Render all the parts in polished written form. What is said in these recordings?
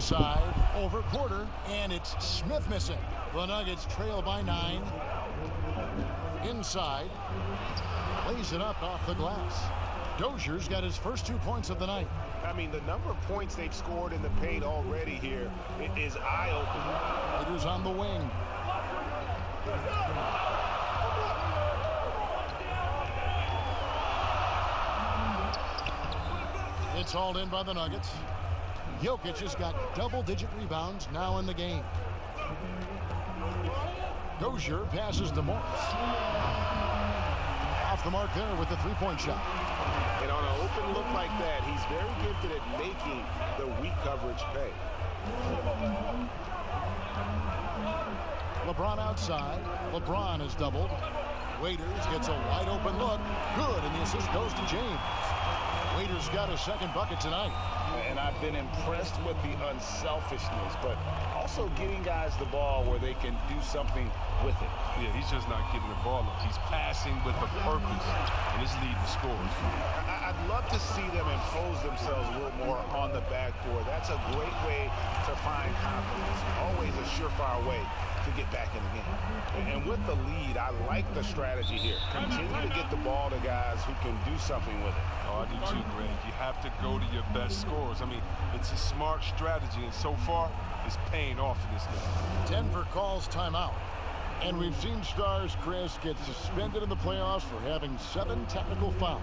Inside over quarter, and it's Smith missing. The Nuggets trail by 9. Inside, lays it up off the glass. Dozier's got his first 2 points of the night. I mean, the number of points they've scored in the paint already here is eye-opening. Raiders on the wing. It's hauled in by the Nuggets. Jokic has got double-digit rebounds now in the game. Dozier passes to Morris. Off the mark there with the three-point shot. And on an open look like that, he's very gifted at making the weak coverage pay. LeBron outside. LeBron is doubled. Waiters gets a wide open look. Good, and the assist goes to James. Waiters got a second bucket tonight. And I've been impressed with the unselfishness, but also getting guys the ball where they can do something with it. Yeah, he's just not getting the ball up. He's passing with a purpose, and it's leading to scores. I'd love to see them impose themselves a little more on the backboard. That's a great way to find confidence. Always a surefire way to get back in the game. And with the lead, I like the strategy here. Continue to get the ball to guys who can do something with it. Oh, I do too, Greg. You have to go to your best scorers. I mean, it's a smart strategy, and so far, it's paying off in this game. Denver calls timeout. And we've seen stars, Chris, get suspended in the playoffs for having 7 technical fouls.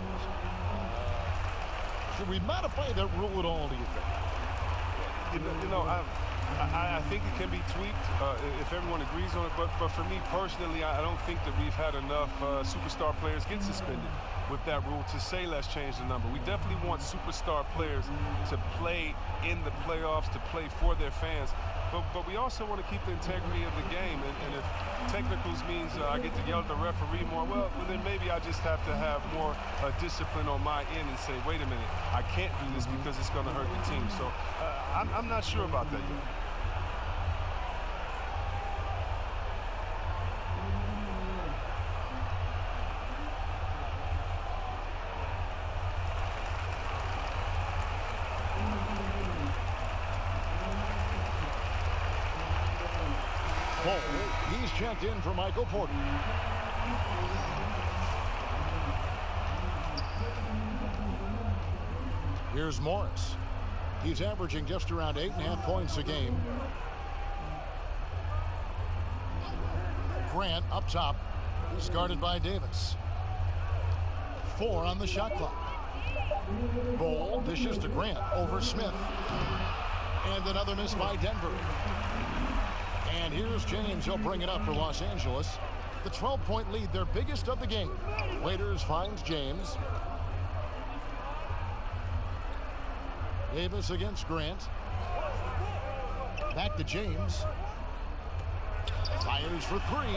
Should we modify that rule at all, do you think? I think it can be tweaked if everyone agrees on it. But for me personally, I don't think that we've had enough superstar players get suspended with that rule to say let's change the number. We definitely want superstar players to play in the playoffs, to play for their fans. But we also want to keep the integrity of the game. And if technicals means I get to yell at the referee more, well, then maybe I just have to have more discipline on my end and say, wait a minute, I can't do this because it's going to hurt the team. So I'm not sure about that yet. He's checked in for Michael Porter. Here's Morris. He's averaging just around 8.5 points a game. Grant up top. He's guarded by Davis. 4 on the shot clock. Ball dishes to Grant over Smith. And another miss by Denver. And here's James. He'll bring it up for Los Angeles. The 12-point lead, their biggest of the game. Waiters finds James. Davis against Grant. Back to James. Fires for 3.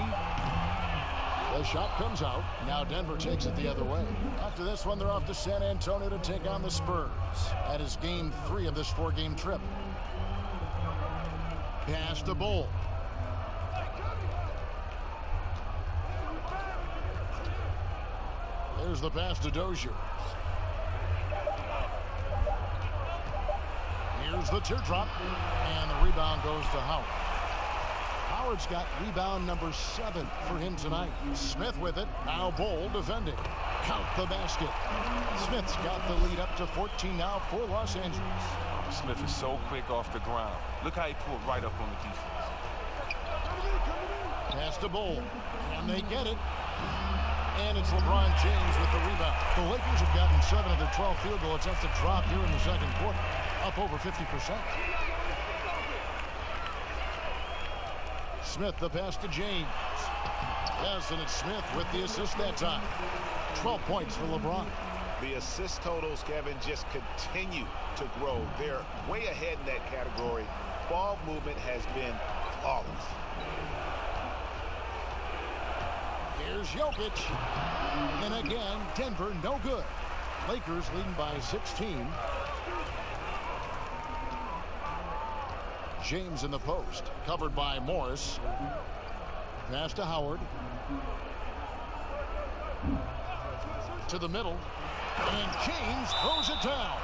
The shot comes out. Now Denver takes it the other way. After this one, they're off to San Antonio to take on the Spurs. That is game 3 of this 4-game trip. Pass to Bull. There's the pass to Dozier. Here's the teardrop, and the rebound goes to Howard. Howard's got rebound number 7 for him tonight. Smith with it. Now Bull defending. Count the basket. Smith's got the lead up to 14 now for Los Angeles. Smith is so quick off the ground. Look how he pulled right up on the defense. Pass to Bull. Can they get it? And it's LeBron James with the rebound. The Lakers have gotten 7 of their 12 field goal attempts to drop here in the second quarter. Up over 50%. Smith, the pass to James. Yes, and it's Smith with the assist that time. 12 points for LeBron. The assist totals, Kevin, just continue to grow. They're way ahead in that category. Ball movement has been flawless. Here's Jokic. And again, Denver no good. Lakers leading by 16. James in the post. Covered by Morris. Pass to Howard. To the middle. And James throws it down.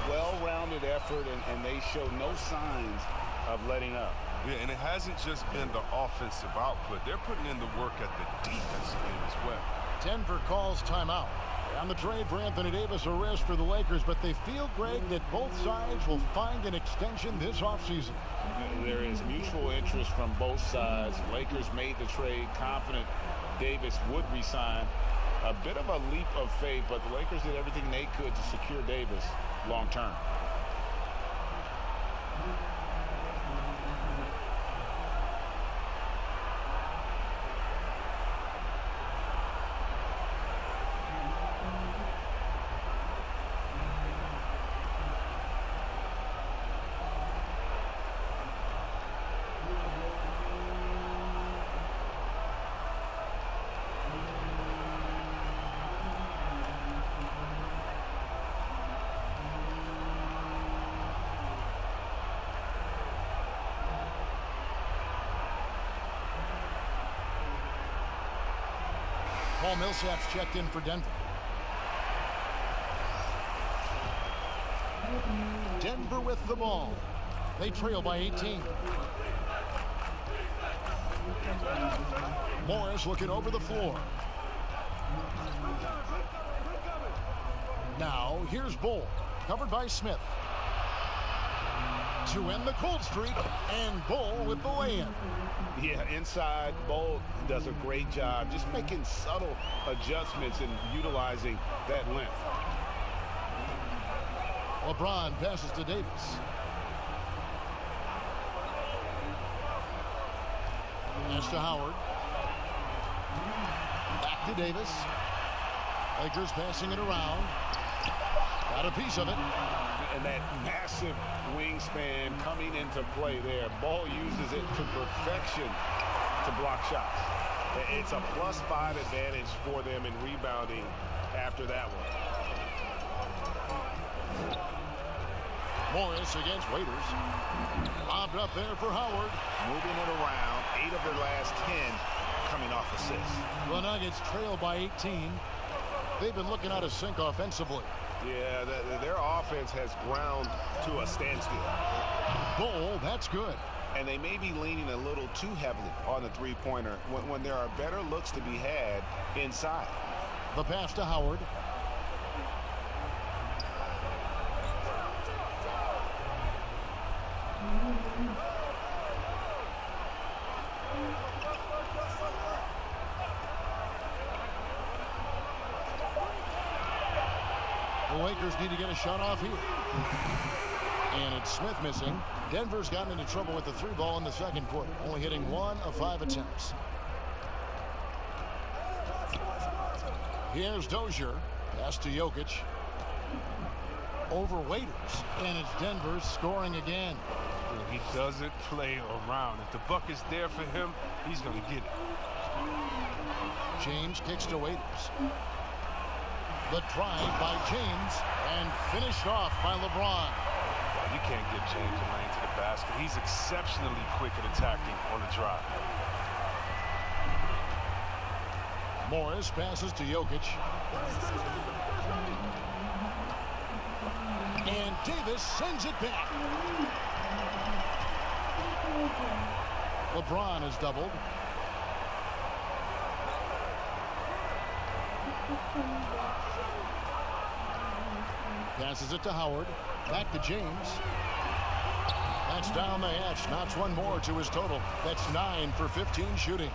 well-rounded effort, and they show no signs of letting up. Yeah, and it hasn't just been the offensive output. They're putting in the work at the defensive end as well. Denver calls timeout. On the trade for Anthony Davis, a risk for the Lakers, but they feel, Greg, that both sides will find an extension this offseason. There is mutual interest from both sides. Lakers made the trade, confident Davis would resign. A bit of a leap of faith, but the Lakers did everything they could to secure Davis long term. Paul Millsap's checked in for Denver. Denver with the ball. They trail by 18. Morris looking over the floor. Now here's Bull, covered by Smith. To end the cold streak, and Bull with the lay-in. Yeah, inside, Bull does a great job just making subtle adjustments and utilizing that length. LeBron passes to Davis. Pass to Howard. Back to Davis. Lakers passing it around. Got a piece of it. And that massive wingspan coming into play there. Ball uses it to perfection to block shots. It's a +5 advantage for them in rebounding after that one. Morris against Waiters. Lobbed up there for Howard. Moving it around. 8 of their last 10 coming off assists. The Nuggets trail by 18. They've been looking out of sync offensively. Yeah, their offense has ground to a standstill. Bull, that's good. And they may be leaning a little too heavily on the three-pointer when there are better looks to be had inside. The pass to Howard. The Lakers need to get a shot off here. And it's Smith missing. Denver's gotten into trouble with the 3 ball in the second quarter, only hitting 1 of 5 attempts. Here's Dozier. Pass to Jokic. Over Waiters. And it's Denver scoring again. He doesn't play around. If the buck is there for him, he's going to get it. James kicks to Waiters. The drive by James and finished off by LeBron. You can't get James a lane to the basket. He's exceptionally quick at attacking on the drive. Morris passes to Jokic. And Davis sends it back. LeBron is doubled. Passes it to Howard. Back to James. That's down the hatch. Knocks one more to his total. That's 9 for 15 shooting.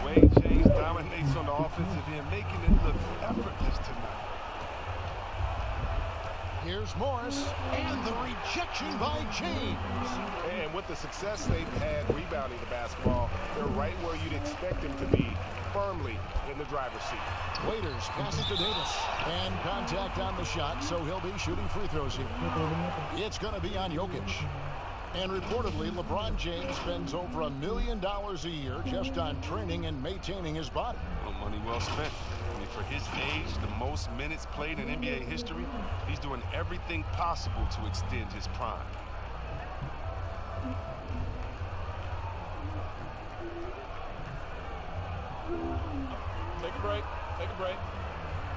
The way James dominates on the offensive end, making it look effortless tonight. Here's Morris. And the rejection by James. And with the success they've had rebounding the basketball, they're right where you'd expect them to be, firmly in the driver's seat. Waiters passes to Davis. And contact on the shot, so he'll be shooting free throws here. It's going to be on Jokic. And reportedly, LeBron James spends over $1 million a year just on training and maintaining his body. Well, money well spent. I mean, for his age, the most minutes played in NBA history, he's doing everything possible to extend his prime. Take a break. Take a break.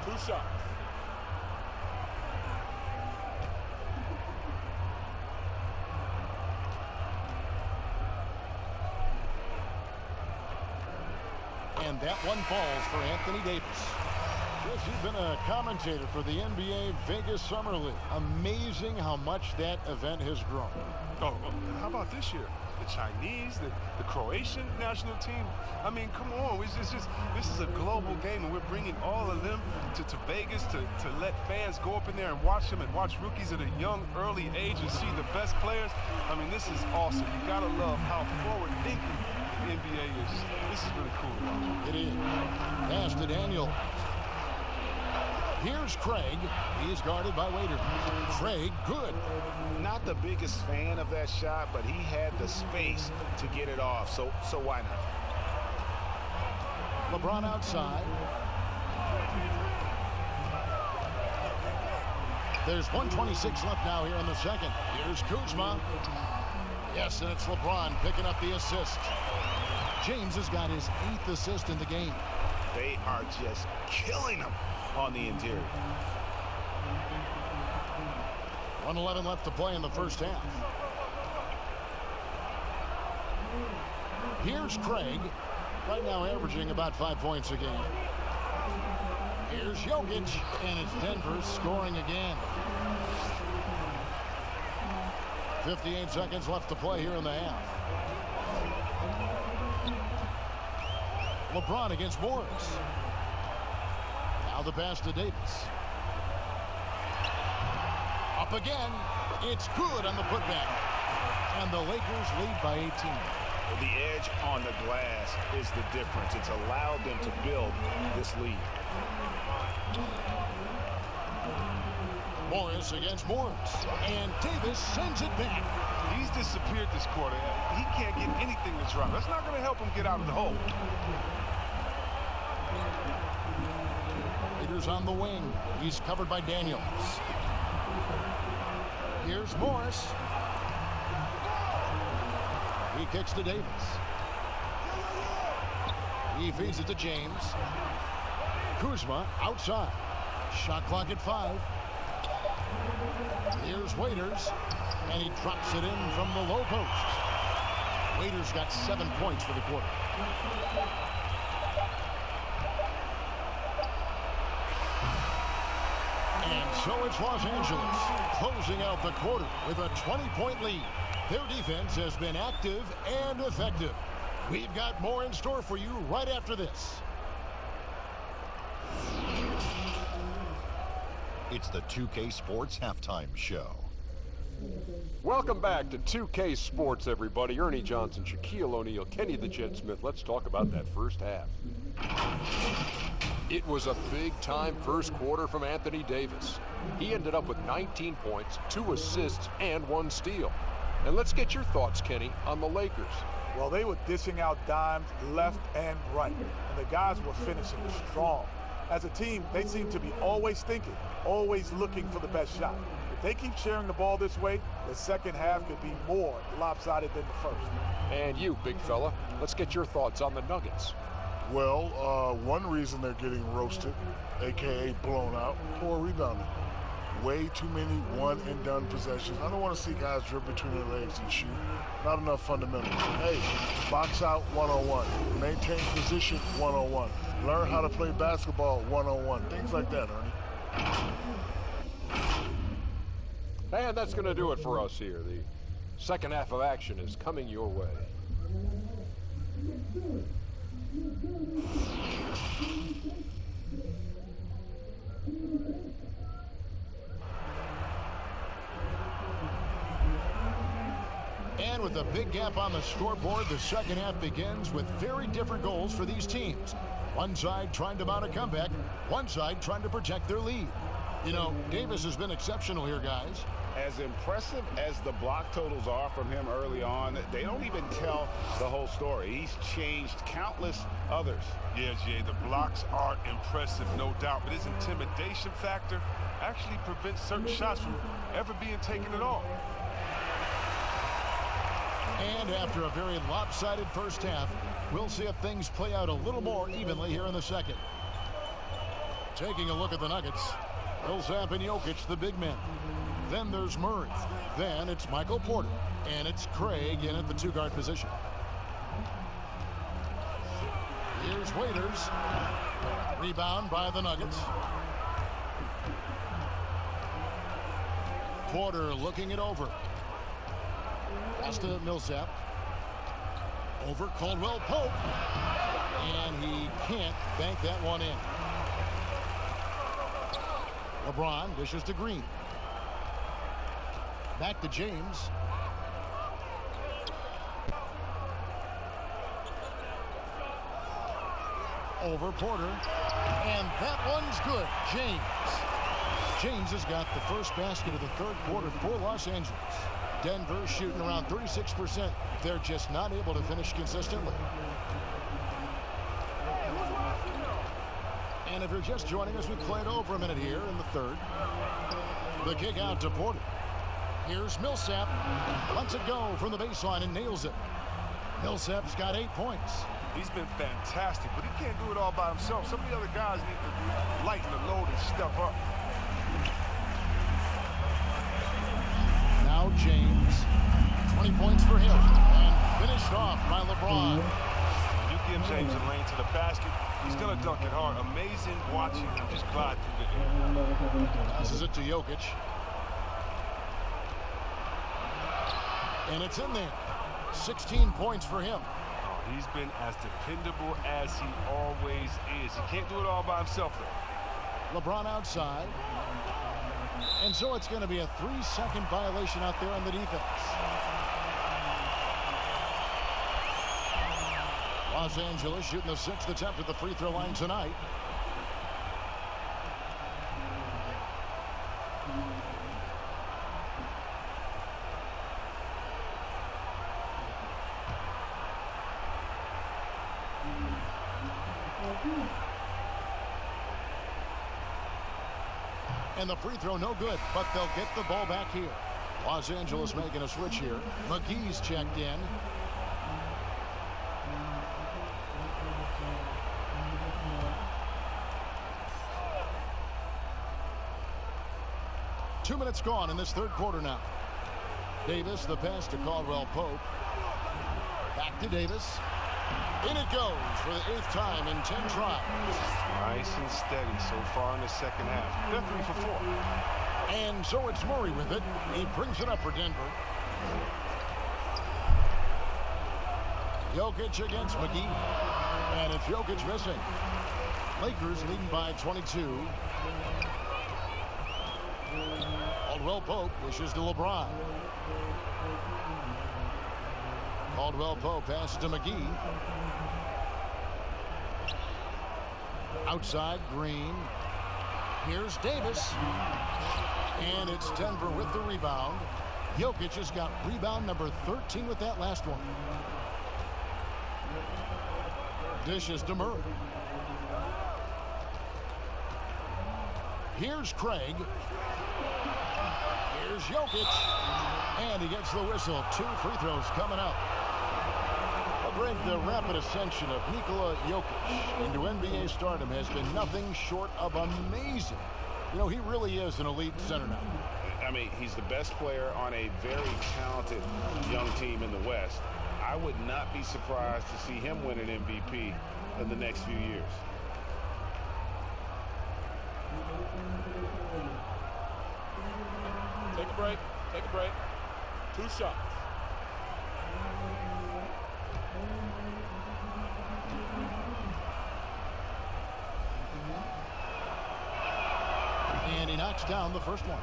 2 shots. and that one falls for Anthony Davis. Chris, you've been a commentator for the NBA Vegas Summer League. Amazing how much that event has grown. Oh, how about this year? The Chinese, the Croatian national team. I mean, come on. It's just this is a global game, and we're bringing all of them to Vegas to let fans go up in there and watch them and watch rookies at a young, early age and see the best players. I mean, this is awesome. You got to love how forward-thinking the NBA is. This is really cool. It is. Pass to Daniel. Here's Craig. He's guarded by Waiter. Craig, good. Not the biggest fan of that shot, but he had the space to get it off, so why not? LeBron outside. There's 1:26 left now here in the second. Here's Kuzma. Yes, and it's LeBron picking up the assist. James has got his 8th assist in the game. They are just killing him on the interior. 1:11 left to play in the first half. Here's Craig, right now averaging about 5 points a game. Here's Jokic, and it's Denver scoring again. 58 seconds left to play here in the half. LeBron against Morris. Now the pass to Davis. Up again. It's good on the putback. And the Lakers lead by 18. The edge on the glass is the difference. It's allowed them to build this lead. Morris against Morris. And Davis sends it back. He's disappeared this quarter. He can't get anything to drop. That's not going to help him get out of the hole. Leaders on the wing. He's covered by Daniels. Here's Morris. He kicks to Davis. He feeds it to James. Kuzma outside. Shot clock at 5. Here's Waiters. And he drops it in from the low post. Waiters got 7 points for the quarter. And so it's Los Angeles closing out the quarter with a 20-point lead. Their defense has been active and effective. We've got more in store for you right after this. It's the 2K Sports Halftime Show. Welcome back to 2K Sports, everybody. Ernie Johnson, Shaquille O'Neal, Kenny the Jet Smith. Let's talk about that first half. It was a big-time first quarter from Anthony Davis. He ended up with 19 points, 2 assists, and 1 steal. And let's get your thoughts, Kenny, on the Lakers. Well, they were dishing out dimes left and right, and the guys were finishing strong. As a team, they seem to be always thinking, always looking for the best shot. If they keep sharing the ball this way, the second half could be more lopsided than the first. And you, big fella, let's get your thoughts on the Nuggets. Well, one reason they're getting roasted, a.k.a. blown out, poor rebounding. Way too many one-and-done possessions. I don't want to see guys dribble between their legs and shoot. Not enough fundamentals. Hey, box out 1-on-1. Maintain position 1-on-1. Learn how to play basketball 1-on-1. Things like that, Ernie. And that's going to do it for us here. The second half of action is coming your way. And with a big gap on the scoreboard, the second half begins with very different goals for these teams. One side trying to mount a comeback, one side trying to protect their lead. You know, Davis has been exceptional here, guys. As impressive as the block totals are from him early on, they don't even tell the whole story. He's changed countless others. Yeah, Jay, the blocks are impressive, no doubt, but his intimidation factor actually prevents certain shots from ever being taken at all. And after a very lopsided first half, we'll see if things play out a little more evenly here in the second. Taking a look at the Nuggets, Millsap and Jokic, the big men. Then there's Murray. Then it's Michael Porter. And it's Craig in at the 2-guard position. Here's Waiters. Rebound by the Nuggets. Porter looking it over. Pass to Millsap. Over Caldwell Pope. And he can't bank that one in. LeBron dishes to Green. Back to James. Over Porter. And that one's good. James has got the first basket of the third quarter for Los Angeles. Denver shooting around 36%. They're just not able to finish consistently. And if you're just joining us, we played over a minute here in the third. The kick out to Porter. Here's Millsap. Lets it go from the baseline and nails it. Millsap's got 8 points. He's been fantastic, but he can't do it all by himself. Some of the other guys need to lighten the load and step up. Now James. 20 points for him. And finished off by LeBron. When you give James a lane to the basket, he's going to dunk it hard. Amazing watching him just glide through the air. Passes it to Jokic. And it's in there. 16 points for him. He's been as dependable as he always is. He can't do it all by himself, though. LeBron outside. And so it's going to be a 3-second violation out there on the defense. Los Angeles shooting the 6th attempt at the free throw line tonight. And the free throw no good, but they'll get the ball back here. Los Angeles making a switch here. McGee's checked in. Two minutes gone in this third quarter now. Davis, the pass to Caldwell Pope. Back to Davis. In it goes for the 8th time in 10 tries. Nice and steady so far in the second half. They're 3 for 4. And so it's Murray with it. He brings it up for Denver. Jokic against McGee. And it's Jokic missing. Lakers leading by 22. Caldwell Pope wishes to LeBron. Caldwell Pope passes to McGee. Outside Green. Here's Davis. And it's Denver with the rebound. Jokic has got rebound number 13 with that last one. Dishes to Murray. Here's Craig. Here's Jokic. And he gets the whistle. 2 free throws coming up. Greg, the rapid ascension of Nikola Jokic into NBA stardom has been nothing short of amazing. You know, he really is an elite center now. I mean, he's the best player on a very talented young team in the West. I would not be surprised to see him win an MVP in the next few years. Take a break. Take a break. 2 shots. And he knocks down the first one.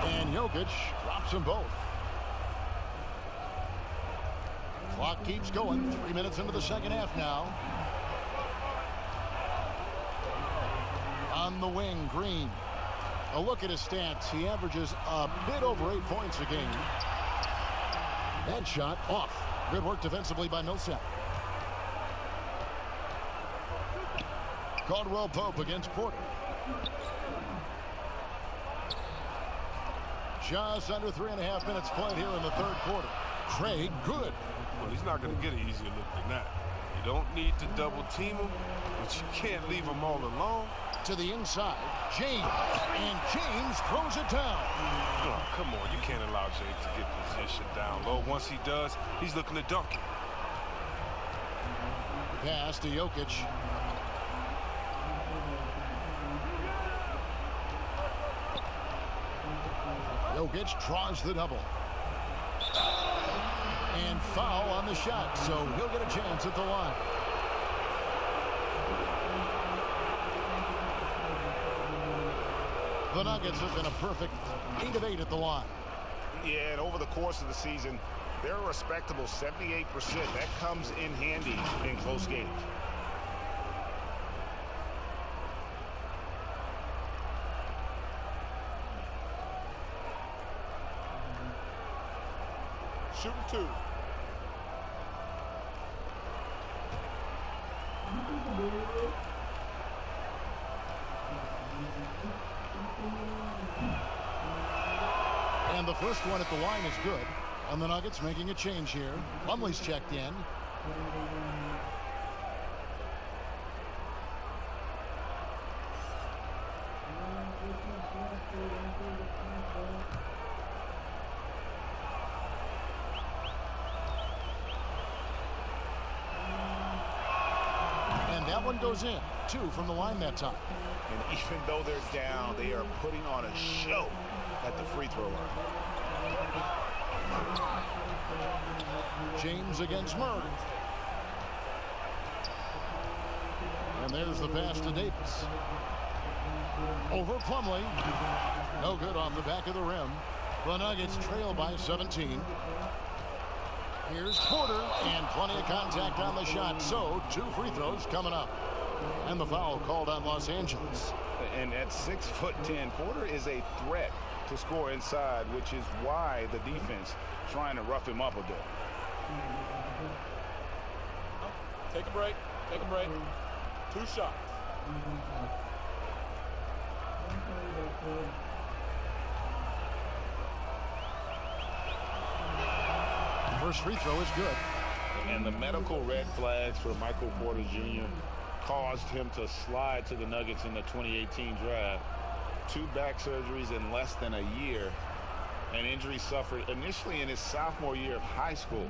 And Jokic drops them both. Clock keeps going. 3 minutes into the second half now. On the wing, Green. A look at his stats. He averages a bit over 8 points a game. That shot off. Good work defensively by Millsap. Caldwell Pope against Porter. Just under 3.5 minutes played here in the third quarter. Craig Good. Well, he's not going to get an easier look than that. You don't need to double team him, but you can't leave him all alone. To the inside, James. And James throws it down. Oh, come on, you can't allow James to get position down low. Once he does, he's looking to dunk it. Pass to Jokic. Jokic draws the double. And foul on the shot, so he'll get a chance at the line. The Nuggets have been a perfect 8 of 8 at the line. Yeah, and over the course of the season, they're a respectable 78%. That comes in handy in close games. Shooting 2. And the first one at the line is good. And the Nuggets making a change here. Plumlee's checked in. And that one goes in. 2 from the line that time. And even though they're down, they are putting on a show at the free throw line. James against Murray. And there's the pass to Davis. Over Plumlee. No good off the back of the rim. The Nuggets trail by 17. Here's Porter, and plenty of contact on the shot. So 2 free throws coming up. And the foul called on Los Angeles. And at 6'10", Porter is a threat to score inside, which is why the defense trying to rough him up a bit. Take a break. Take a break. 2 shots. First free throw is good. And the medical red flags for Michael Porter Jr. caused him to slide to the Nuggets in the 2018 draft. 2 back surgeries in less than a year. An injury suffered initially in his sophomore year of high school.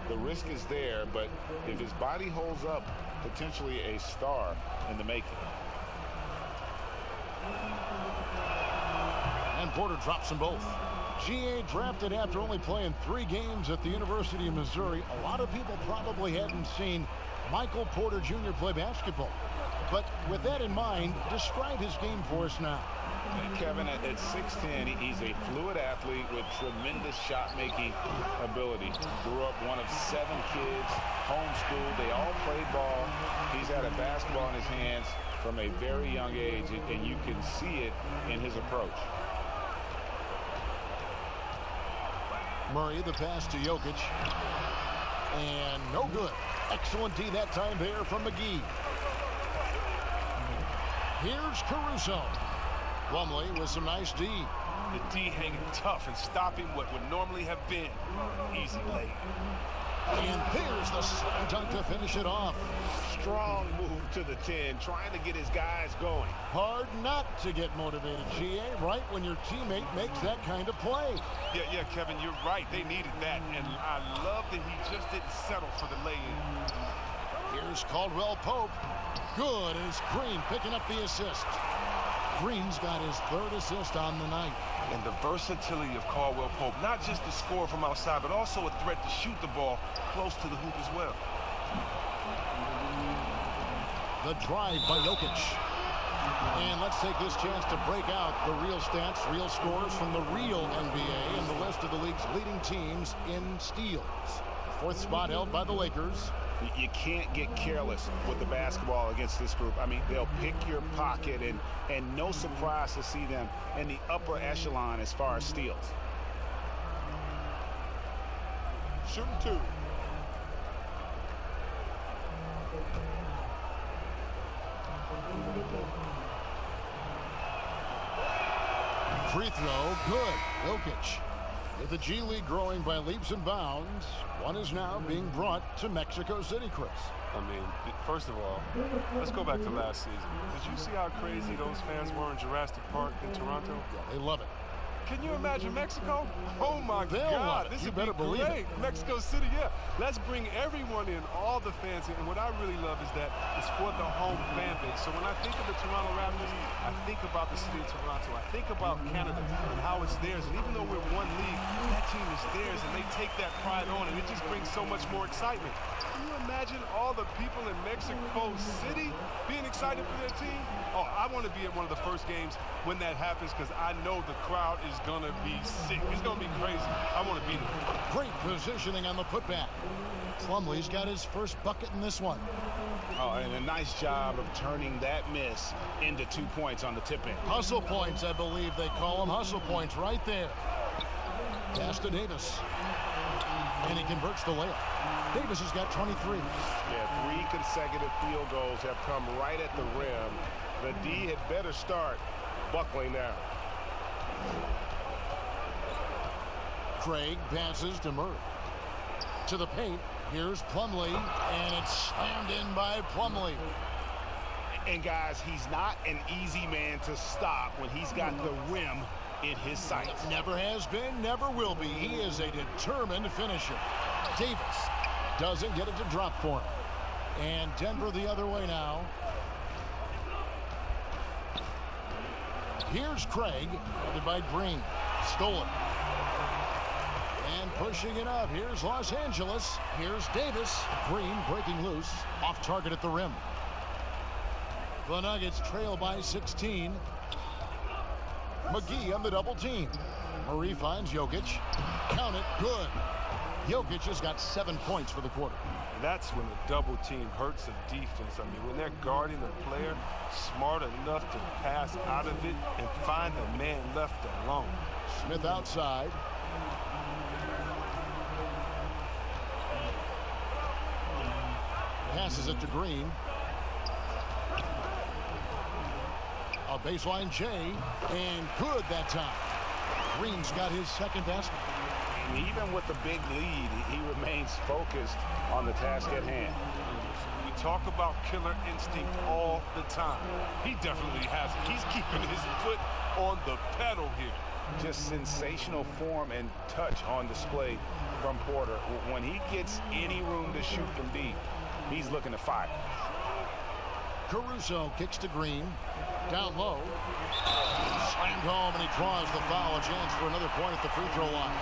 The risk is there, but if his body holds up, potentially a star in the making. And Porter drops them both. GA drafted after only playing 3 games at the University of Missouri. A lot of people probably hadn't seen Michael Porter Jr. play basketball. But with that in mind, describe his game for us now. Kevin, at 6'10", he's a fluid athlete with tremendous shot-making ability. Grew up one of 7 kids, homeschooled. They all played ball. He's had a basketball in his hands from a very young age, and you can see it in his approach. Murray, the pass to Jokic. And no good. Excellent D that time there from McGee. Here's Caruso. Plumlee with some nice D. The D hanging tough and stopping what would normally have been easy lay. And there's the slam dunk to finish it off. Strong move to the 10, trying to get his guys going. Hard not to get motivated, GA, right when your teammate makes that kind of play. Yeah, Kevin, you're right. They needed that, and I love that he just didn't settle for the lay-in. Here's Caldwell Pope. Good as Green picking up the assist. Green's got his 3rd assist on the night. And the versatility of Caldwell Pope, not just to score from outside, but also a threat to shoot the ball close to the hoop as well. The drive by Jokic. And let's take this chance to break out the real stats, real scores from the real NBA and the list of the league's leading teams in steals. 4th spot held by the Lakers. You can't get careless with the basketball against this group. I mean, they'll pick your pocket, and no surprise to see them in the upper echelon as far as steals. Shooting 2. Free throw, good. Jokic. With the G League growing by leaps and bounds, one is now being brought to Mexico City, Chris. I mean, first of all, let's go back to last season. Did you see how crazy those fans were in Jurassic Park in Toronto? Yeah, they love it. Can you imagine Mexico? Oh my God, this would be great. Mexico City, yeah. Let's bring everyone in, all the fans in. And what I really love is that it's for the home fan base. So when I think of the Toronto Raptors, I think about the city of Toronto. I think about Canada and how it's theirs. And even though we're one league, that team is theirs, and they take that pride on, and it just brings so much more excitement. Can you imagine all the people in Mexico City being excited for their team? Oh, I want to be at one of the first games when that happens because I know the crowd is going to be sick. It's going to be crazy. I want to be there. Great positioning on the putback. Plumlee's got his first bucket in this one. Oh, and a nice job of turning that miss into 2 points on the tip in. Hustle points, I believe they call them. Hustle points right there. Pass to Davis. And he converts the layup. Davis has got 23. Yeah, 3 consecutive field goals have come right at the rim. The D had better start buckling now. Craig passes to Murray. To the paint. Here's Plumlee, and it's slammed in by Plumlee. And guys, he's not an easy man to stop when he's got the rim in his sights. Never has been, never will be. He is a determined finisher. Davis doesn't get it to drop for him. And Denver the other way now. Here's Craig, headed by Green. Stolen. And pushing it up. Here's Los Angeles. Here's Davis. Green breaking loose. Off target at the rim. The Nuggets trail by 16. McGee on the double team. Murray finds Jokic. Count it. Good. Jokic has got 7 points for the quarter. That's when the double team hurts the defense. I mean, when they're guarding the player smart enough to pass out of it and find the man left alone. Smith outside. Passes it to Green. A baseline J, and good that time. Green's got his second basket. And even with the big lead, he remains focused on the task at hand. We talk about killer instinct all the time. He definitely has it. He's keeping his foot on the pedal here. Just sensational form and touch on display from Porter. When he gets any room to shoot from deep, he's looking to fire. Caruso kicks to Green. Down low. Slammed home, and he draws the foul. A chance for another point at the free throw line.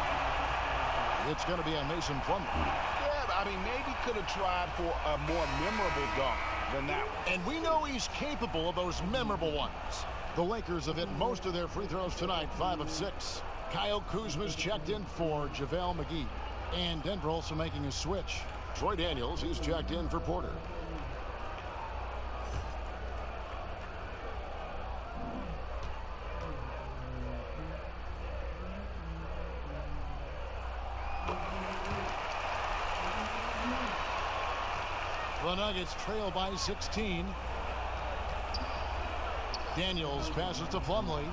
It's going to be on Mason Plumlee. Yeah, I mean, maybe could have tried for a more memorable dunk than that one. And we know he's capable of those memorable ones. The Lakers have hit most of their free throws tonight, 5 of 6. Kyle Kuzma's checked in for JaVale McGee. And Denver also making a switch. Troy Daniels, he's checked in for Porter. The Nuggets trail by 16. Daniels passes to Plumlee.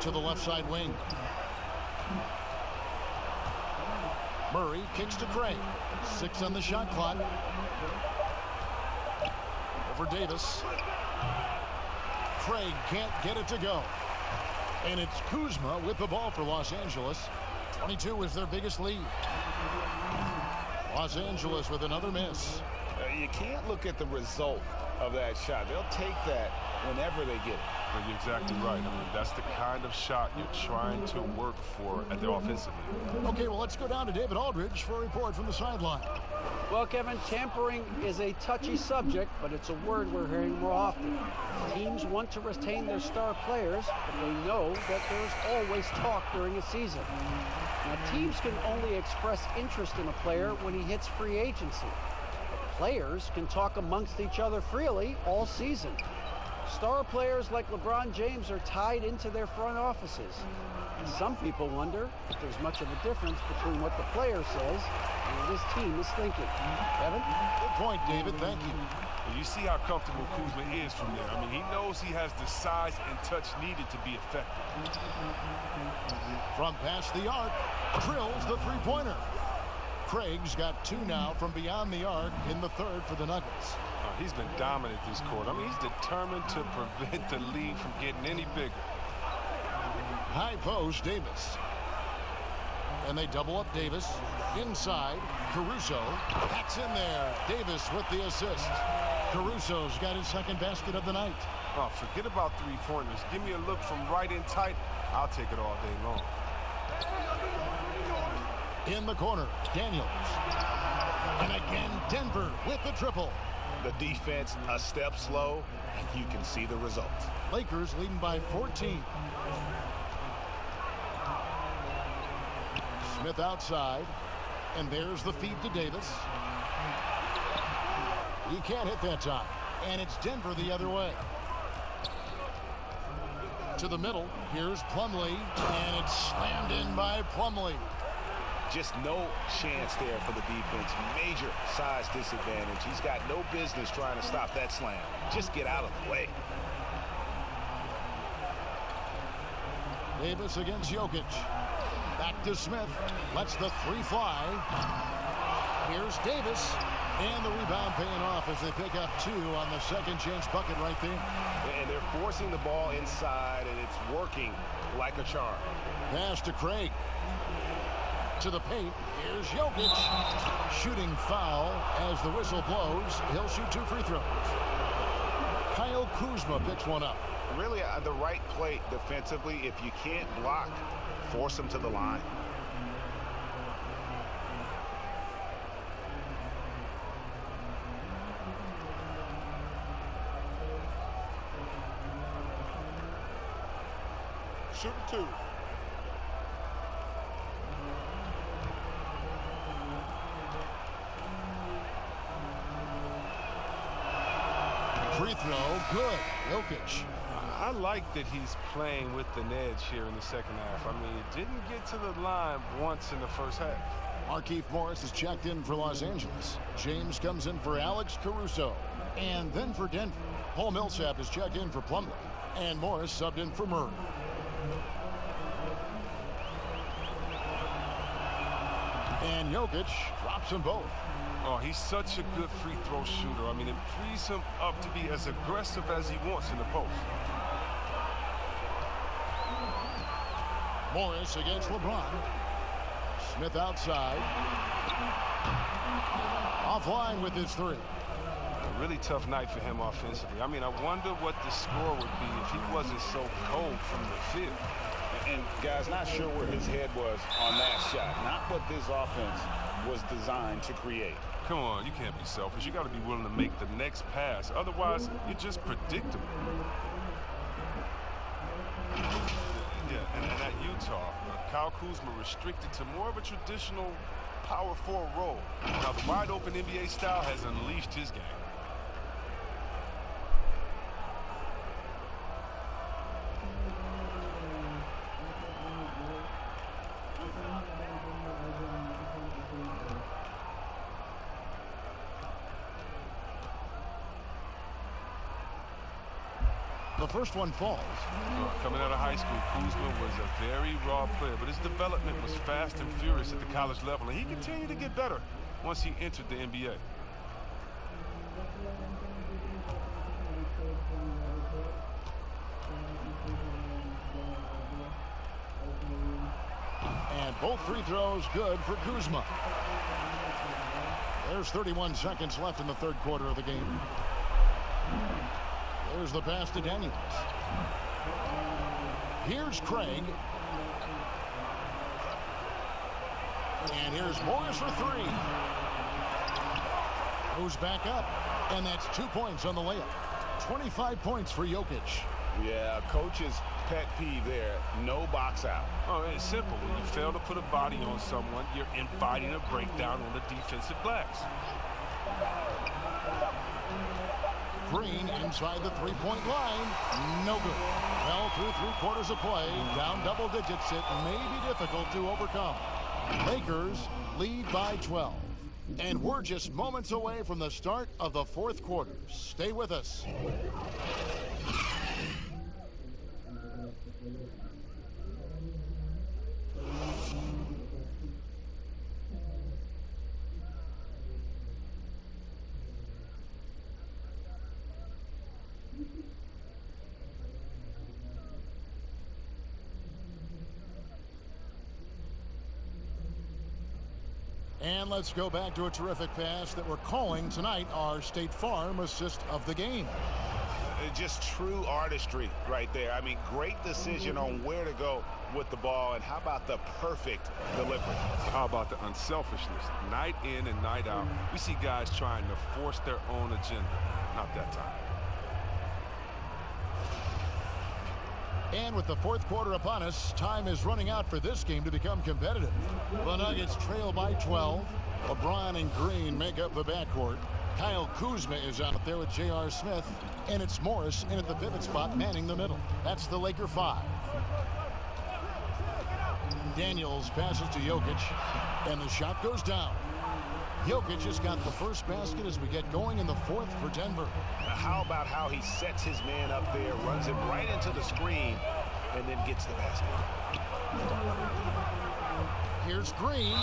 To the left side wing. Murray kicks to Craig. 6 on the shot clock. Over Davis. Craig can't get it to go. And it's Kuzma with the ball for Los Angeles. 22 is their biggest lead. Los Angeles with another miss. You can't look at the result of that shot. They'll take that whenever they get it. But you're exactly right. I mean, that's the kind of shot you're trying to work for at the offensive end. Okay, well, let's go down to David Aldridge for a report from the sideline. Well, Kevin, tampering is a touchy subject, but it's a word we're hearing more often. Teams want to retain their star players, but they know that there's always talk during a season. Now, teams can only express interest in a player when he hits free agency. But players can talk amongst each other freely all season. Star players like LeBron James are tied into their front offices. And some people wonder if there's much of a difference between what the player says and what his team is thinking. Kevin? Good point, David. Thank you. You see how comfortable Kuzma is from there. I mean, he knows he has the size and touch needed to be effective. From past the arc, drills the three-pointer. Craig's got 2 now from beyond the arc in the third for the Nuggets. He's been dominant this quarter. I mean, he's determined to prevent the lead from getting any bigger. High post, Davis. And they double up Davis. Inside, Caruso. That's in there. Davis with the assist. Caruso's got his second basket of the night. Oh, forget about three-pointers. Give me a look from right in tight. I'll take it all day long. In the corner, Daniels. And again, Denver with the triple. The defense a step slow, and you can see the result. Lakers leading by 14. Smith outside, and there's the feed to Davis. He can't hit that time, and it's Denver the other way. To the middle, here's Plumlee, and it's slammed in by Plumlee. Just no chance there for the defense. Major size disadvantage. He's got no business trying to stop that slam. Just get out of the way. Davis against Jokic. Back to Smith. Lets the 3 fly. Here's Davis. And the rebound paying off as they pick up 2 on the second chance bucket right there. And they're forcing the ball inside, and it's working like a charm. Pass to Craig. To the paint. Here's Jokic. Shooting foul as the whistle blows. He'll shoot 2 free throws. Kyle Kuzma picks one up. Really the right play defensively. If you can't block, force him to the line. Shooting 2. Free throw, good. Jokic. I like that he's playing with an edge here in the second half. I mean, he didn't get to the line once in the first half. Markieff Morris is checked in for Los Angeles. James comes in for Alex Caruso. And then for Denver, Paul Millsap is checked in for Plumlee. And Morris subbed in for Murray. And Jokic drops them both. Oh, he's such a good free throw shooter. I mean, it frees him up to be as aggressive as he wants in the post. Morris against LeBron. Smith outside. Offline with his 3. A really tough night for him offensively. I mean, I wonder what the score would be if he wasn't so cold from the field. And guys, not sure where his head was on that shot. Not what this offense was designed to create. Come on, you can't be selfish. You got to be willing to make the next pass. Otherwise, you're just predictable. Yeah, and at Utah, Kyle Kuzma restricted to more of a traditional power forward role. Now, the wide-open NBA style has unleashed his game. The first one falls. Coming out of high school, Kuzma was a very raw player, but his development was fast and furious at the college level, and he continued to get better once he entered the NBA. And both free throws good for Kuzma. There's 31 seconds left in the third quarter of the game. There's the pass to Daniels. Here's Craig. And here's Morris for 3. Moves back up. And that's 2 points on the layup. 25 points for Jokic. Yeah, coach's pet peeve there. No box out. Oh, it's simple. When you fail to put a body on someone, you're inviting a breakdown on the defensive glass. Green inside the three-point line. No good. Well, through 3/4 of play, down double digits, it may be difficult to overcome. Lakers lead by 12. And we're just moments away from the start of the fourth quarter. Stay with us. And let's go back to a terrific pass that we're calling tonight our State Farm assist of the game. Just true artistry right there. I mean, great decision on where to go with the ball, and how about the perfect delivery? How about the unselfishness? Night in and night out, we see guys trying to force their own agenda. Not that time. And with the fourth quarter upon us, time is running out for this game to become competitive. The Nuggets trail by 12. LeBron and Green make up the backcourt. Kyle Kuzma is out there with J.R. Smith. And it's Morris in at the pivot spot, manning the middle. That's the Laker 5. Daniels passes to Jokic. And the shot goes down. Jokic just got the first basket as we get going in the fourth for Denver. How about how he sets his man up there, runs him right into the screen, and then gets the basket. Here's Green.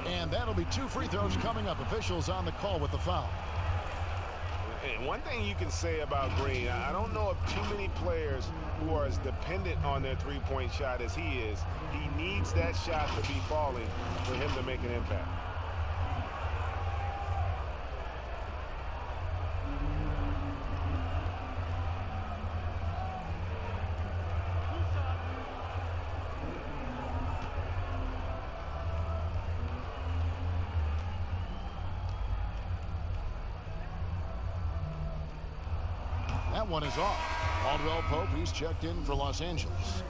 And that'll be 2 free throws coming up. Officials on the call with the foul. And one thing you can say about Green, I don't know of too many players who are as dependent on their three-point shot as he is. He needs that shot to be falling for him to make an impact. That one is off. Caldwell Pope, he's checked in for Los Angeles.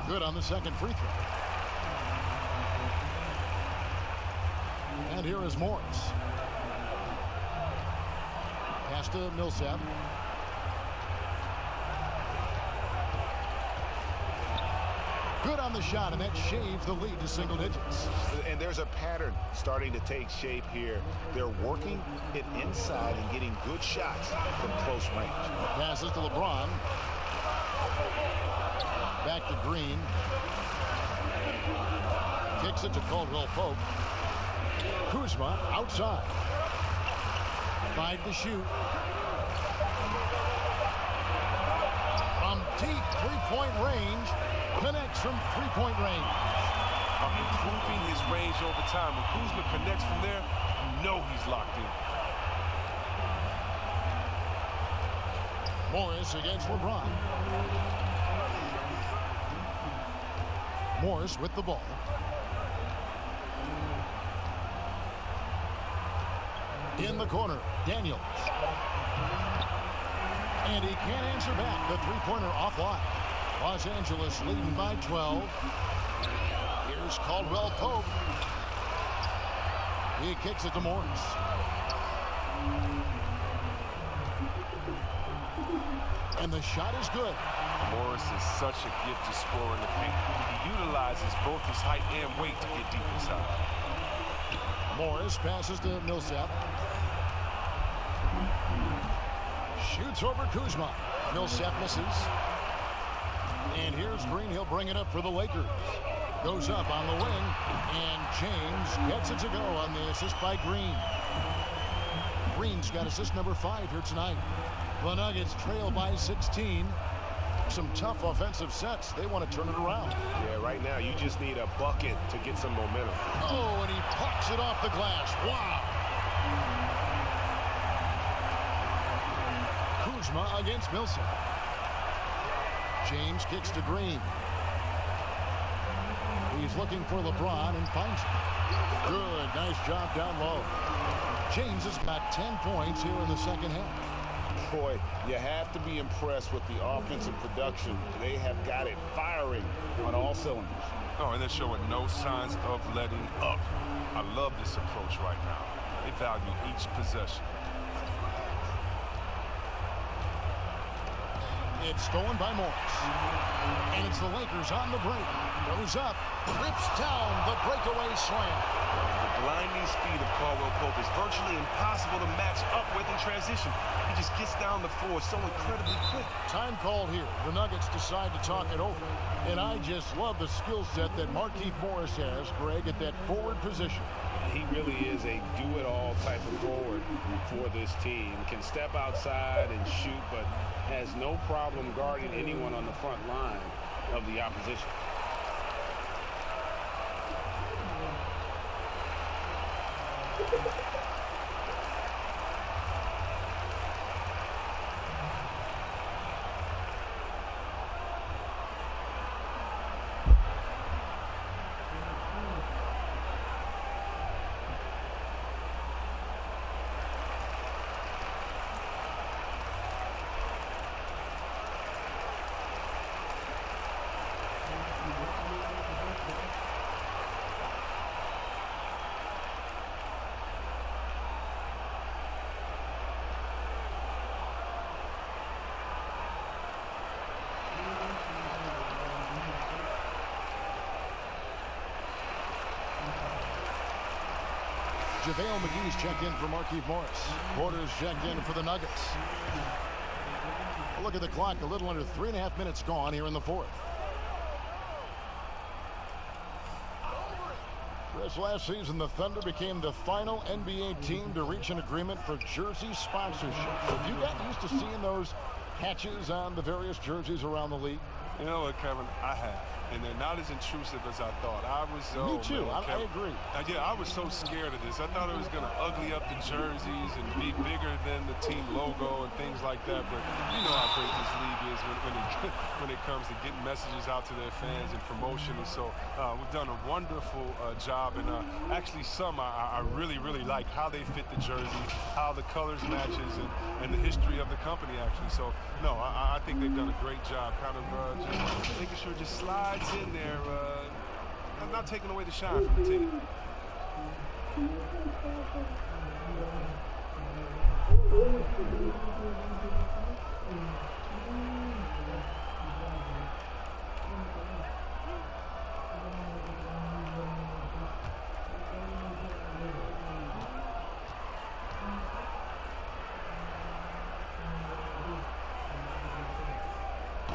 Good on the second free throw. And here is Morris. Pass to Millsap. Good on the shot, and that shaves the lead to single digits. And there's a pattern starting to take shape here. They're working it inside and getting good shots from close range. Passes to LeBron. Back to Green. Kicks it to Caldwell Pope. Kuzma outside. 5 to shoot. From deep three-point range. Connects from three-point range. Improving his range over time. When Kuzma connects from there, you know he's locked in. Morris against LeBron. Morris with the ball. In the corner, Daniels. And he can't answer back. The three-pointer offline. Los Angeles leading by 12. Here's Caldwell Pope. He kicks it to Morris. And the shot is good. Morris is such a gifted scorer in the paint. He utilizes both his height and weight to get deep inside. Morris passes to Millsap. Shoots over Kuzma. Millsap misses. And here's Green. He'll bring it up for the Lakers. Goes up on the wing. And James gets it to go on the assist by Green. Green's got assist number 5 here tonight. The Nuggets trail by 16. Some tough offensive sets. They want to turn it around. Yeah, right now you just need a bucket to get some momentum. Oh, and he pucks it off the glass. Wow. Kuzma against Millsap. James kicks to Green. He's looking for LeBron and finds him. Good. Nice job down low. James has got 10 points here in the second half. Boy, you have to be impressed with the offensive production. They have got it firing on all cylinders. Oh, and they're showing no signs of letting up. I love this approach right now. They value each possession. It's stolen by Morris. And it's the Lakers on the break. Goes up, rips down the breakaway slam. The blinding speed of Caldwell Pope is virtually impossible to match up with in transition. He just gets down the floor so incredibly quick. Time called here. The Nuggets decide to talk it over. And I just love the skill set that Markieff Morris has, Greg, at that forward position. He really is a do-it-all type of forward for this team. Can step outside and shoot, but has no problem guarding anyone on the front line of the opposition. JaVale McGee's checked in for Markieff Morris. Porter's checked in for the Nuggets. Look at the clock. A little under 3.5 minutes gone here in the fourth. This last season, the Thunder became the final NBA team to reach an agreement for jersey sponsorship. Have you gotten used to seeing those patches on the various jerseys around the league? You know what, Kevin? I have. And they're not as intrusive as I thought. Me too. I agree. Yeah, I was so scared of this. I thought it was going to ugly up the jerseys and be bigger than the team logo and things like that. But you know how great this league is when it comes to getting messages out to their fans and promotion. And so we've done a wonderful job. And actually some I really, really like how they fit the jersey, how the colors matches, and the history of the company, actually. So, no, I think they've done a great job kind of just making sure it just slides in there, not taking away the shine from the team.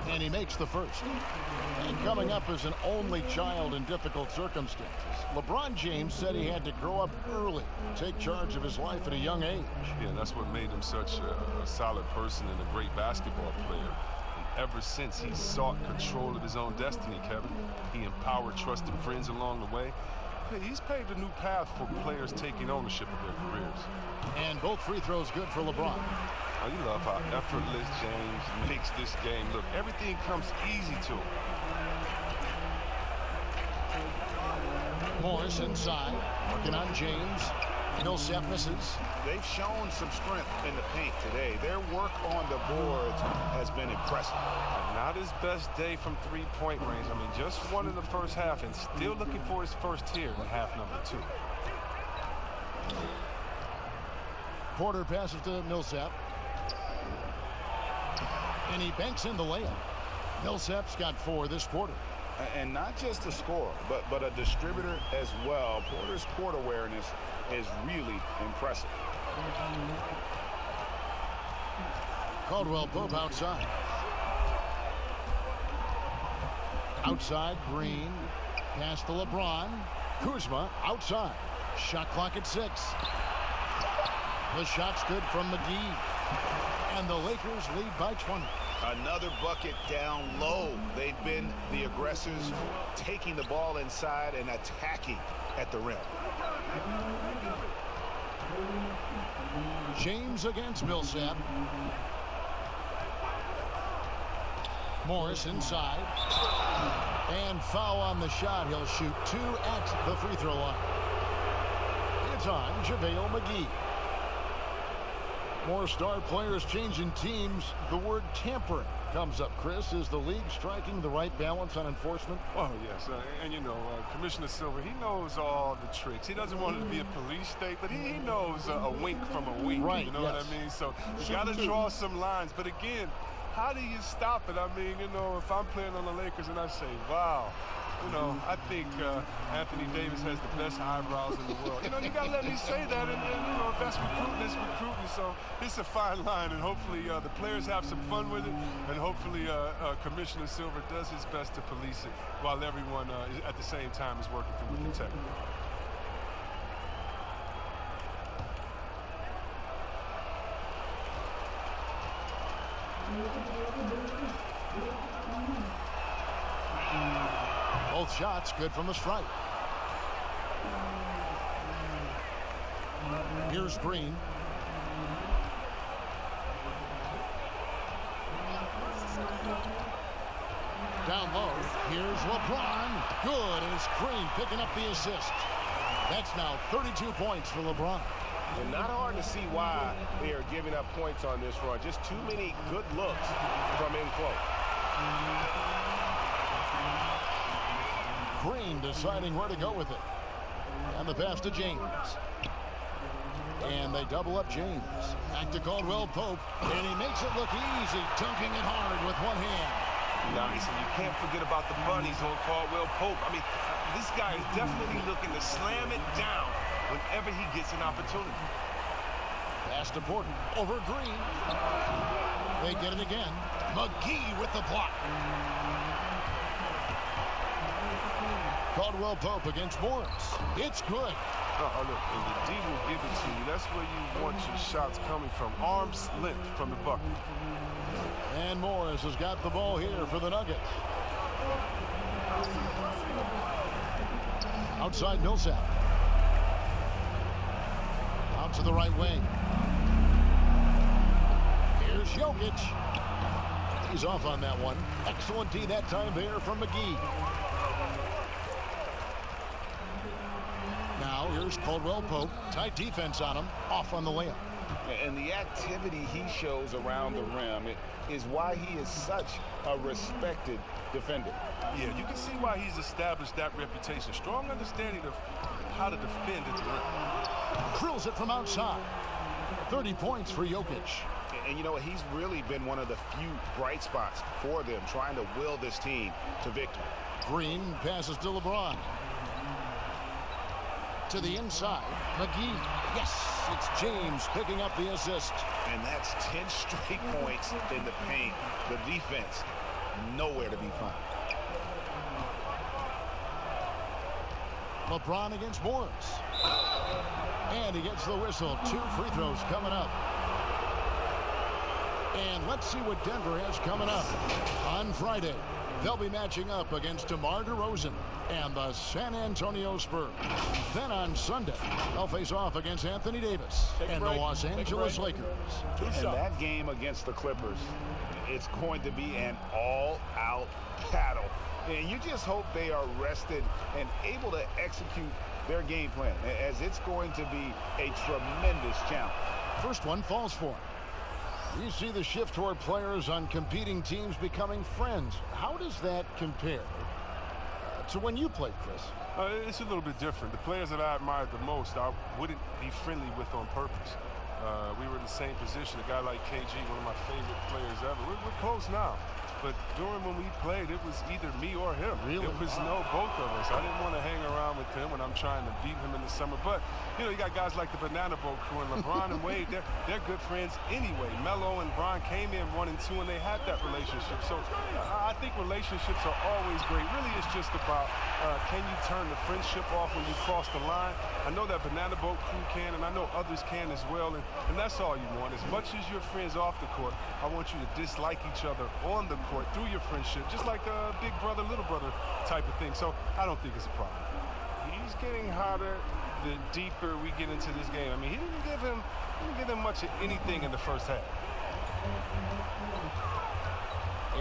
And he makes the first. And coming up as an only child in difficult circumstances, LeBron James said he had to grow up early, take charge of his life at a young age. Yeah, that's what made him such a solid person and a great basketball player. And ever since, he sought control of his own destiny, Kevin. He empowered trusted friends along the way. He's paved a new path for players taking ownership of their careers. And both free throws good for LeBron. Oh, you love how effortless James makes this game look. Everything comes easy to him. Morris inside, working on James. Millsap misses. They've shown some strength in the paint today. Their work on the boards has been impressive. Not his best day from three-point range. I mean, just one in the first half and still looking for his first here in half number 2. Porter passes to Millsap. And he banks in the layup. Millsap's got 4 this quarter. And not just a scorer, but a distributor as well. Porter's court awareness is really impressive. Caldwell Pope outside. Outside, Green. Pass to LeBron. Kuzma outside. Shot clock at 6. The shot's good from McGee. And the Lakers lead by 20. Another bucket down low. They've been the aggressors, taking the ball inside and attacking at the rim. James against Millsap. Morris inside. And foul on the shot. He'll shoot 2 at the free throw line. It's on JaVale McGee. More star players changing teams. The word tampering comes up, Chris. Is the league striking the right balance on enforcement? Oh, yes. And, you know, Commissioner Silver, he knows all the tricks. He doesn't want it to be a police state, but he knows a wink from a wink. Right, you know what I mean? So you got to too. draw some lines. But, again, how do you stop it? I mean, you know, if I'm playing on the Lakers and I say, wow, you know, I think Anthony Davis has the best eyebrows in the world. You know, you got to let me say that. And, you know, if that's recruiting, it's recruiting. So it's a fine line. And hopefully the players have some fun with it. And hopefully Commissioner Silver does his best to police it while everyone at the same time is working through with integrity. Both shots good from the stripe. Here's Green. Down low. Here's LeBron. Good as Green picking up the assist. That's now 32 points for LeBron. And not hard to see why they are giving up points on this run. Just too many good looks from in close. Green deciding where to go with it. And the pass to James. And they double up James. Back to Caldwell Pope. And he makes it look easy, dunking it hard with one hand. Nice, and you can't forget about the bunnies on Caldwell Pope. I mean, this guy is definitely looking to slam it down whenever he gets an opportunity. Pass to Porter. Over Green. They get it again. McGee with the block. Caldwell Pope against Morris. It's good. Look, the D will give it to you. That's where you want your shots coming from. Arm's length from the bucket. And Morris has got the ball here for the Nuggets. Outside Millsap. Out to the right wing. Here's Jokic. He's off on that one. Excellent D that time there from McGee. Now here's Caldwell Pope. Tight defense on him. Off on the layup. And the activity he shows around the rim is why he is such a respected defender. Yeah, you can see why he's established that reputation. Strong understanding of how to defend at the rim. Drills it from outside. 30 points for Jokic. And you know what? He's really been one of the few bright spots for them, trying to will this team to victory. Green passes to LeBron. To the inside. McGee. Yes, it's James picking up the assist. And that's 10 straight points in the paint. The defense, nowhere to be found. LeBron against Morris. And he gets the whistle. 2 free throws coming up. And let's see what Denver has coming up. On Friday, they'll be matching up against DeMar DeRozan and the San Antonio Spurs. Then on Sunday, they'll face off against Anthony Davis and the Los Angeles Lakers. And that game against the Clippers, it's going to be an all-out battle. And you just hope they are rested and able to execute their game plan, as it's going to be a tremendous challenge. First one falls for him. You see the shift toward players on competing teams becoming friends. How does that compare to when you played, Chris? It's a little bit different. The players that I admired the most, I wouldn't be friendly with on purpose. We were in the same position. A guy like KG, one of my favorite players ever. We're close now. But during when we played, it was either me or him. Really? It was both of us. I didn't want to hang around with him when I'm trying to beat him in the summer. But, you know, you got guys like the Banana Boat crew and LeBron and Wade. They're good friends anyway. Melo and Bron came in 1 and 2, and they had that relationship. So I think relationships are always great. Really, it's just about can you turn the friendship off when you cross the line? I know that Banana Boat crew can, and I know others can as well. And that's all you want. As much as you're friends off the court, I want you to dislike each other on the court through your friendship, just like a big brother, little brother type of thing. So I don't think it's a problem. He's getting hotter the deeper we get into this game. I mean, he didn't give him much of anything in the first half.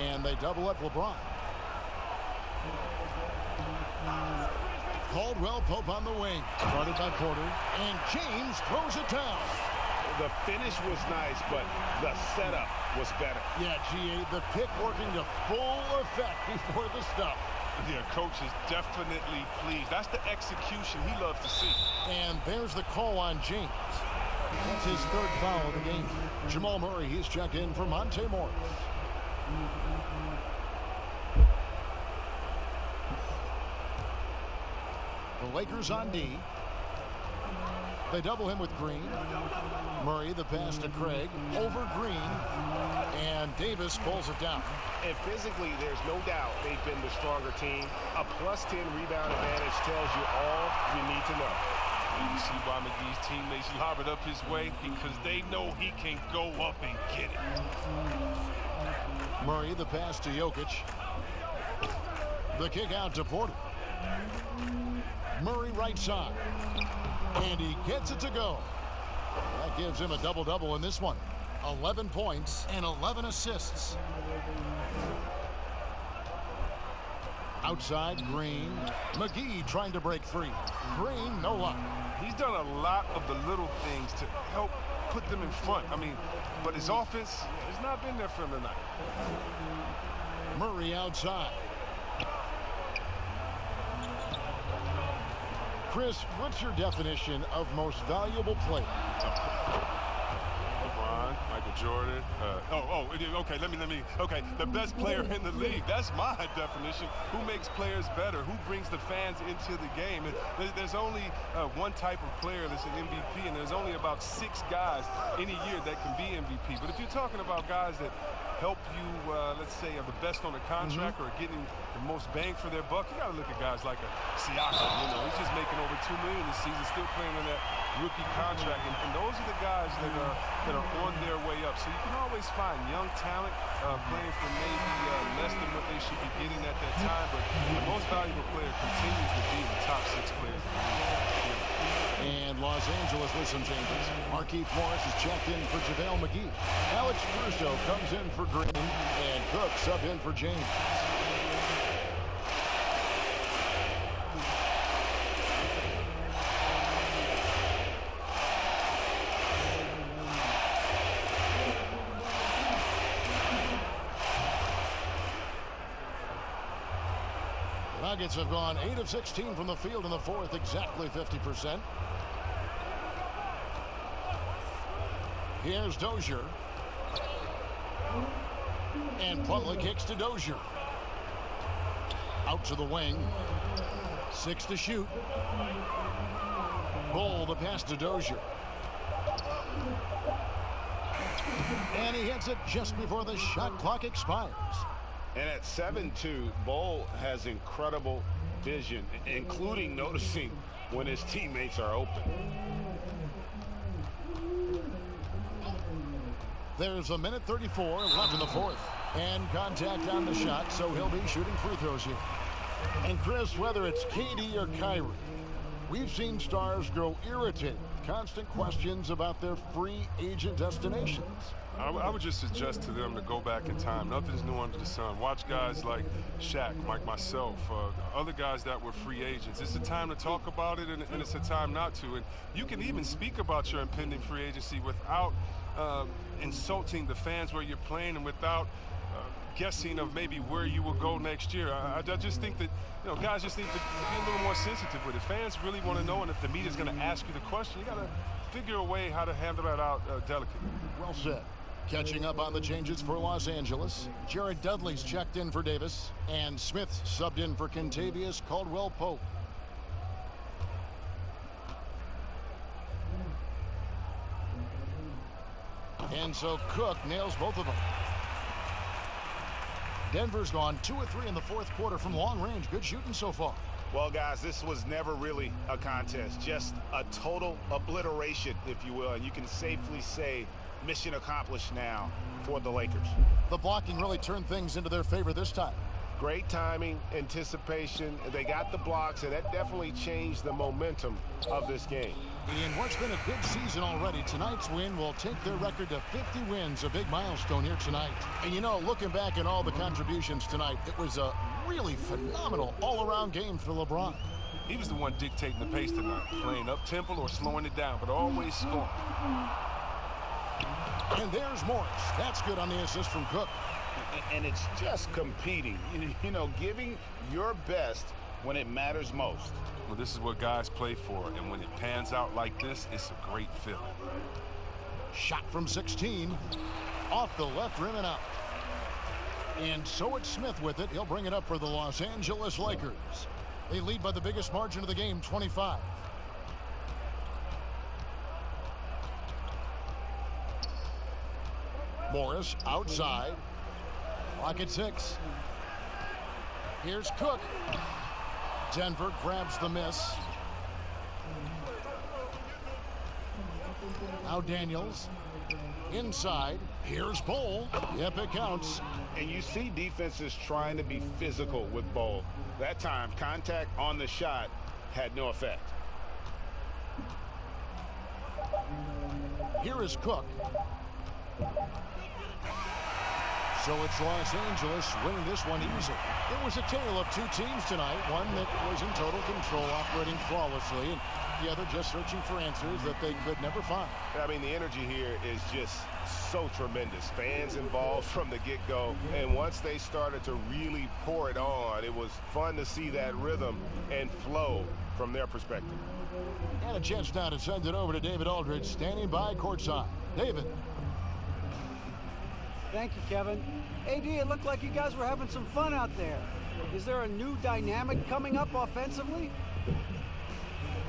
And they double up LeBron. Caldwell Pope on the wing. Guarded by Porter. And James throws it down. The finish was nice, but the setup was better. Yeah, GA, the pick working to full effect before the stuff. Yeah, coach is definitely pleased. That's the execution he loves to see. And there's the call on James. That's his third foul of the game. Jamal Murray, he's checked in for Monte Morris. The Lakers on D. They double him with Green. Murray, the pass to Craig. Over Green. And Davis pulls it down. And physically, there's no doubt they've been the stronger team. A +10 rebound advantage tells you all you need to know. You see why McGee's teammates lob it up his way? Because they know he can go up and get it. Murray, the pass to Jokic. The kick out to Porter. Murray right side. And he gets it to go. That gives him a double-double in this one. 11 points and 11 assists. Outside, Green. McGee trying to break free. Green, no luck. He's done a lot of the little things to help put them in front. I mean, but his offense has not been there for him tonight. Murray outside. Chris, what's your definition of most valuable player? LeBron, Michael Jordan. Okay, okay, the best player in the league. That's my definition. Who makes players better? Who brings the fans into the game? And there's only one type of player that's an MVP, and there's only about 6 guys in a year that can be MVP. But if you're talking about guys that help you, let's say, are the best on the contract or getting the most bang for their buck, you got to look at guys like a Siakam. You know, he's just making over $2 million this season, still playing on that rookie contract, and those are the guys that are on their way up. So you can always find young talent playing for maybe less than what they should be getting at that time, but the most valuable player continues to be the top 6 players in the league. And Los Angeles with some changes. Markieff Morris is checked in for JaVale McGee. Alex Caruso comes in for Green, and Cook subbed in for James. Nuggets have gone 8 of 16 from the field in the fourth, exactly 50%. Here's Dozier. And Plumlee kicks to Dozier. Out to the wing. 6 to shoot. Bull the pass to Dozier. And he hits it just before the shot clock expires. And at 7-2, Bull has incredible vision, including noticing when his teammates are open. There's a minute 34 left in the fourth. And contact on the shot, so he'll be shooting free throws here. And Chris, whether it's KD or Kyrie, we've seen stars grow irritated. Constant questions about their free agent destinations. I would just suggest to them to go back in time. Nothing's new under the sun. Watch guys like Shaq, like myself, other guys that were free agents. It's a time to talk about it, and it's a time not to. And you can even speak about your impending free agency without insulting the fans where you're playing and without guessing of maybe where you will go next year. I just think that, you know, guys just need to be a little more sensitive with it. Fans really want to know, and if the media's going to ask you the question, you got to figure a way how to handle that out delicately. Well said. Catching up on the changes for Los Angeles. Jared Dudley's checked in for Davis, and Smith subbed in for Kentavious Caldwell-Pope. And so Cook nails both of them. Denver's gone 2 of 3 in the fourth quarter from long range. Good shooting so far. Well, guys, this was never really a contest, just a total obliteration, if you will. And you can safely say mission accomplished now for the Lakers. The blocking really turned things into their favor this time. Great timing, anticipation. They got the blocks, and that definitely changed the momentum of this game. In what's been a good season already, tonight's win will take their record to 50 wins, a big milestone here tonight. And you know, looking back at all the contributions tonight, it was a really phenomenal all-around game for LeBron. He was the one dictating the pace tonight, playing up-tempo or slowing it down, but always scoring. And there's Morris. That's good on the assist from Cook. And it's just competing, you know, giving your best when it matters most. Well, this is what guys play for, and when it pans out like this, it's a great feeling. Shot from 16, off the left rim and out. And so it's Smith with it. He'll bring it up for the Los Angeles Lakers. They lead by the biggest margin of the game, 25. Morris outside. Clock at 6. Here's Cook. Denver grabs the miss. Now Daniels. Inside. Here's Bol. Yep, it counts. And you see defenses trying to be physical with Bol. That time, contact on the shot had no effect. Here is Cook. So it's Los Angeles winning this one easily. It was a tale of two teams tonight. One that was in total control, operating flawlessly, and the other just searching for answers that they could never find. I mean, the energy here is just so tremendous. Fans involved from the get-go. And once they started to really pour it on, it was fun to see that rhythm and flow from their perspective. And a chance now to send it over to David Aldridge, standing by courtside. David. Thank you, Kevin. AD, it looked like you guys were having some fun out there. Is there a new dynamic coming up offensively?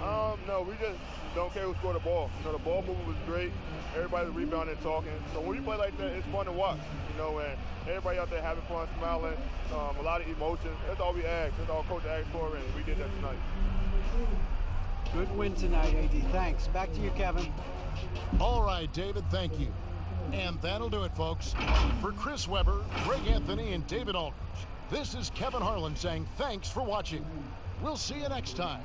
No, we just don't care who scored the ball. You know, the ball movement was great. Everybody's rebounding and talking. So when we play like that, it's fun to watch. You know, and everybody out there having fun, smiling, a lot of emotion. That's all we asked. That's all Coach asked for, and we did that tonight. Good win tonight, AD. Thanks. Back to you, Kevin. All right, David, thank you. And that'll do it, folks. For Chris Webber, Greg Anthony, and David Aldridge, this is Kevin Harlan saying thanks for watching. We'll see you next time.